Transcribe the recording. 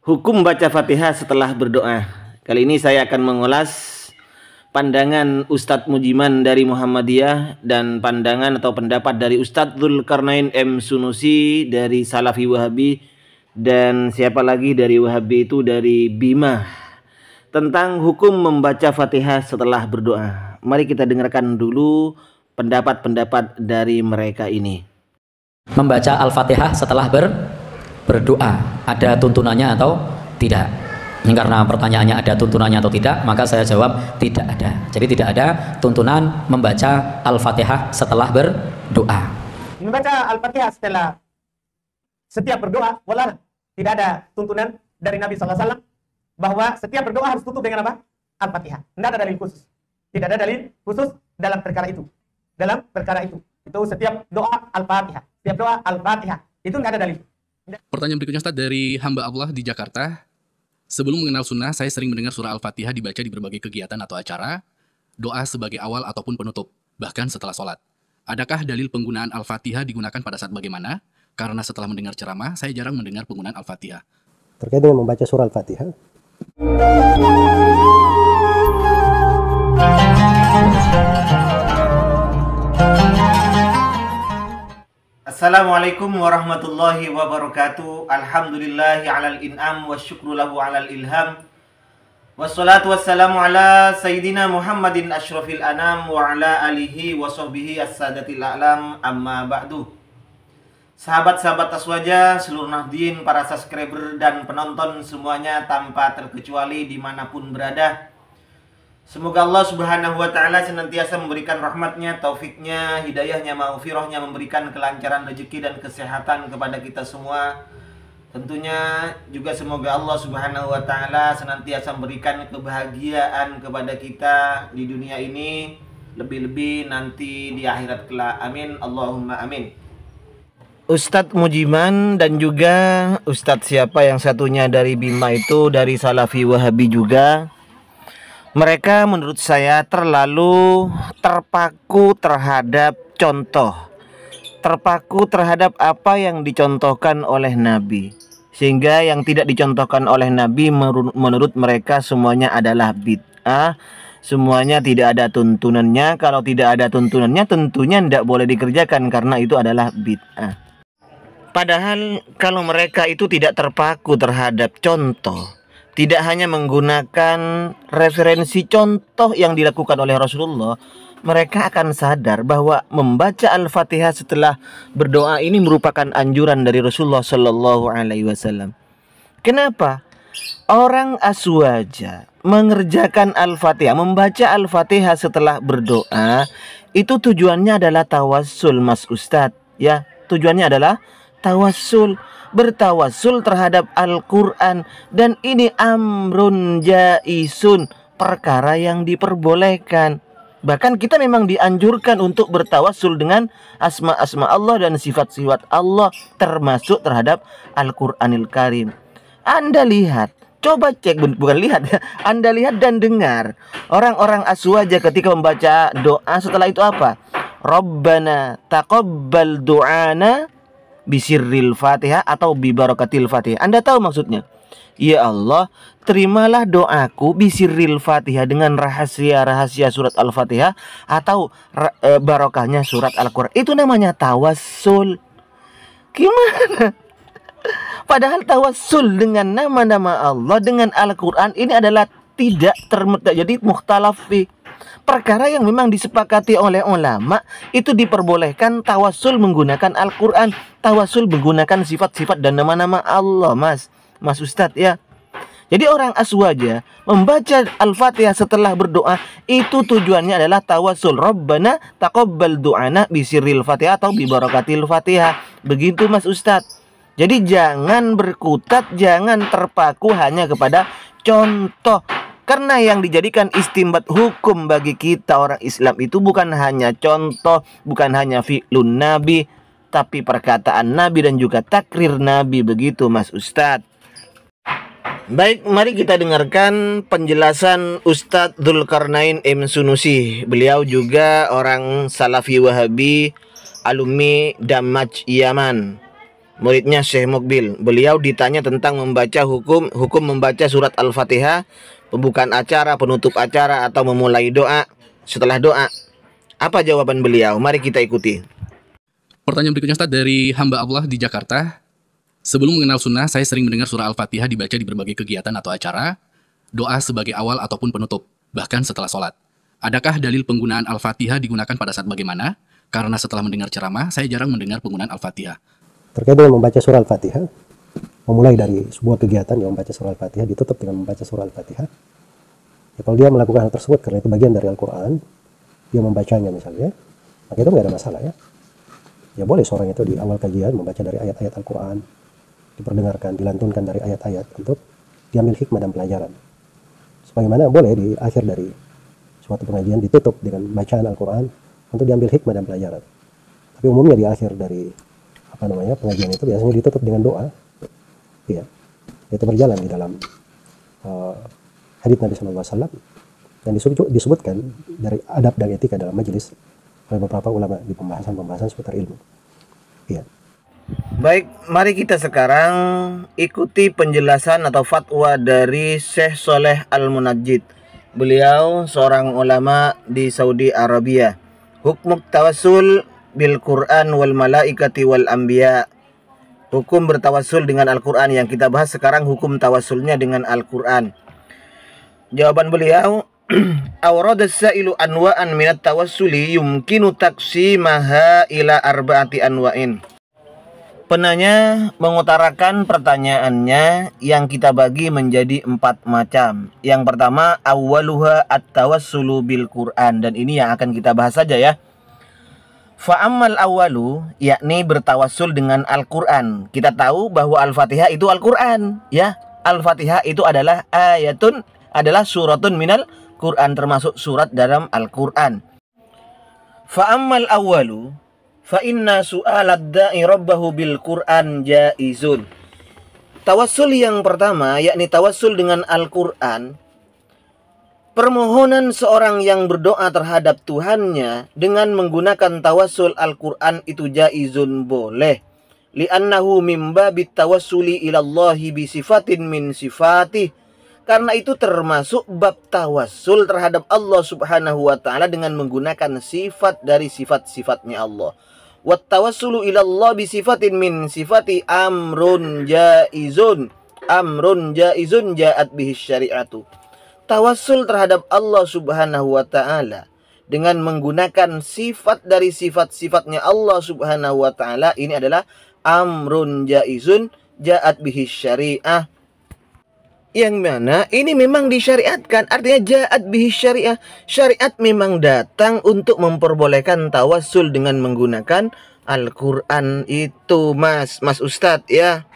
Hukum baca Fatihah setelah berdoa. Kali ini saya akan mengulas pandangan Ustadz Mujiman dari Muhammadiyah dan pandangan atau pendapat dari Ustadz Dzulkarnain M. Sunusi dari Salafi Wahabi dan siapa lagi dari Wahabi itu dari Bima tentang hukum membaca Fatihah setelah berdoa. Mari kita dengarkan dulu pendapat-pendapat dari mereka ini. Membaca Al-Fatihah setelah berdoa, ada tuntunannya atau tidak? Ini karena pertanyaannya ada tuntunannya atau tidak, maka saya jawab tidak ada. Jadi tidak ada tuntunan membaca Al-Fatihah setelah berdoa. Membaca Al-Fatihah setelah setiap berdoa, wala tidak ada tuntunan dari Nabi SAW bahwa setiap berdoa harus tutup dengan apa? Al-Fatihah. Tidak ada dalil khusus. Tidak ada dalil khusus dalam perkara itu. Dalam perkara itu. Itu setiap doa Al-Fatihah. Setiap doa Al-Fatihah. Itu nggak ada dalil. Pertanyaan berikutnya Ustaz dari hamba Allah di Jakarta. Sebelum mengenal sunnah, saya sering mendengar surah Al-Fatihah dibaca di berbagai kegiatan atau acara, doa sebagai awal ataupun penutup, bahkan setelah sholat. Adakah dalil penggunaan Al-Fatihah digunakan pada saat bagaimana? Karena setelah mendengar ceramah, saya jarang mendengar penggunaan Al-Fatihah. Terkait dengan membaca surah Al-Fatihah, Assalamualaikum warahmatullahi wabarakatuh. Alhamdulillahi alal in'am wa syukru lahu alal ilham. Wassalatu wassalamu ala Sayyidina Muhammadin ashrafil anam wa ala alihi wa sahbihi as-sadatil a'lam, amma ba'du. Sahabat-sahabat Aswaja, seluruh nahdien, para subscriber dan penonton semuanya tanpa terkecuali dimanapun berada, semoga Allah Subhanahu wa Ta'ala senantiasa memberikan rahmatnya, taufiknya, hidayahnya, maghfirahnya, memberikan kelancaran rezeki dan kesehatan kepada kita semua. Tentunya juga semoga Allah Subhanahu wa Ta'ala senantiasa memberikan kebahagiaan kepada kita di dunia ini, lebih-lebih nanti di akhirat kelak. Amin, Allahumma amin. Ustadz Mujiman dan juga Ustadz siapa yang satunya dari Bima itu dari Salafi Wahabi juga, mereka menurut saya terlalu terpaku terhadap contoh, terpaku terhadap apa yang dicontohkan oleh Nabi, sehingga yang tidak dicontohkan oleh Nabi menurut mereka semuanya adalah bid'ah, semuanya tidak ada tuntunannya. Kalau tidak ada tuntunannya tentunya tidak boleh dikerjakan karena itu adalah bid'ah. Padahal kalau mereka itu tidak terpaku terhadap contoh, tidak hanya menggunakan referensi contoh yang dilakukan oleh Rasulullah, mereka akan sadar bahwa membaca Al-Fatihah setelah berdoa ini merupakan anjuran dari Rasulullah Shallallahu Alaihi Wasallam. Kenapa? Orang Aswaja mengerjakan Al-Fatihah, membaca Al-Fatihah setelah berdoa, itu tujuannya adalah tawassul, Mas Ustadz. Ya, tujuannya adalah tawassul, bertawassul terhadap Al-Quran. Dan ini amrun jaisun, perkara yang diperbolehkan. Bahkan kita memang dianjurkan untuk bertawassul dengan asma-asma Allah dan sifat-sifat Allah, termasuk terhadap Al-Quranil Karim. Anda lihat, coba cek, bukan lihat ya, Anda lihat dan dengar orang-orang Aswaja ketika membaca doa setelah itu apa? Rabbana taqabbal du'ana bisirril Fatihah atau bibarakatil Fatihah. Anda tahu maksudnya? Ya Allah, terimalah doaku bisirril Fatihah, dengan rahasia-rahasia surat Al-Fatihah atau barokahnya surat Al-Quran. Itu namanya tawassul. Gimana? Padahal tawassul dengan nama-nama Allah, dengan Al-Quran ini adalah tidak jadi mukhtalaf fi. Perkara yang memang disepakati oleh ulama, itu diperbolehkan tawassul menggunakan Al-Quran, tawassul menggunakan sifat-sifat dan nama-nama Allah, Mas Ustadz ya. Jadi orang Aswaja membaca Al-Fatihah setelah berdoa itu tujuannya adalah tawassul. Rabbana taqabbal du'ana bisirril Fatihah atau bibarakatil Fatihah. Begitu Mas Ustadz. Jadi jangan berkutat, jangan terpaku hanya kepada contoh. Karena yang dijadikan istimbat hukum bagi kita orang Islam itu bukan hanya contoh, bukan hanya fi'lun Nabi, tapi perkataan Nabi dan juga takrir Nabi. Begitu Mas Ustadz. Baik, mari kita dengarkan penjelasan Ustadz Dzulkarnain M. Sunusi. Beliau juga orang Salafi Wahabi, alumni Damaj Yaman. muridnya Syekh Mukbil. Beliau ditanya tentang membaca hukum membaca surat Al-Fatihah, pembukaan acara, penutup acara, atau memulai doa setelah doa. Apa jawaban beliau? Mari kita ikuti. Pertanyaan berikutnya Ustaz dari hamba Allah di Jakarta. Sebelum mengenal sunnah, saya sering mendengar surah Al-Fatihah dibaca di berbagai kegiatan atau acara, doa sebagai awal ataupun penutup, bahkan setelah sholat. Adakah dalil penggunaan Al-Fatihah digunakan pada saat bagaimana? Karena setelah mendengar ceramah, saya jarang mendengar penggunaan Al-Fatihah. Terkait dengan membaca surah Al-Fatihah, memulai dari sebuah kegiatan yang membaca surah Al-Fatihah, ditutup dengan membaca surah Al-Fatihah. Ya, kalau dia melakukan hal tersebut karena itu bagian dari Al-Quran, dia membacanya misalnya, maka itu nggak ada masalah ya. Ya boleh seorang itu di awal kajian membaca dari ayat-ayat Al-Quran, diperdengarkan, dilantunkan dari ayat-ayat untuk diambil hikmah dan pelajaran. Sebagaimana boleh di akhir dari suatu pengajian ditutup dengan bacaan Al-Quran untuk diambil hikmah dan pelajaran. Tapi umumnya di akhir dari pengajian itu biasanya ditutup dengan doa. Ya, itu berjalan di dalam hadits Nabi SAW dan disebutkan dari adab dan etika dalam majelis oleh beberapa ulama di pembahasan seputar ilmu. Ya. Baik, mari kita sekarang ikuti penjelasan atau fatwa dari Syekh Soleh Al-Munajjid. Beliau seorang ulama di Saudi Arabia. Hukum tawassul bil Quran wal malaikati wal anbiya. Hukum bertawassul dengan Al-Quran. Yang kita bahas sekarang hukum tawassulnya dengan Al-Quran. Jawaban beliau, awrada as-sa'ilu anwa'an minat tawassuli yumkinu taqsimaha ila arba'ati anwa'in. Penanya mengutarakan pertanyaannya yang kita bagi menjadi 4 macam. Yang pertama, awwaluha at-tawassulu bil Quran, dan ini yang akan kita bahas saja ya. Fa'ammal awwalu, yakni bertawassul dengan Al-Quran. Kita tahu bahwa Al-Fatihah itu Al-Quran ya. Al-Fatihah itu adalah suratun minal Quran, termasuk surat dalam Al-Quran. Fa'ammal awwalu fa inna su'alad da'i rabbahu bil Qur'an jaizun. Tawassul yang pertama yakni tawassul dengan Al-Qur'an. Permohonan seorang yang berdoa terhadap Tuhannya dengan menggunakan tawassul Al-Qur'an itu jaizun, boleh. Li'annahu min babit tawassuli ilallahi bi sifatin min sifatih. Karena itu termasuk bab tawassul terhadap Allah Subhanahu wa taala dengan menggunakan sifat dari sifat-sifatnya Allah. Wat tawassulu ila Allah bi sifatin min sifati amrun jaizun ja'at bihi syari'atu. Tawassul terhadap Allah Subhanahu wa taala dengan menggunakan sifat dari sifat-sifatnya Allah Subhanahu wa taala ini adalah amrun jaizun ja'at bihi syari'ah. Yang mana ini memang disyariatkan, artinya ja'at bihi syariah. Syariat memang datang untuk memperbolehkan tawassul dengan menggunakan Al-Quran itu, Mas Ustadz ya.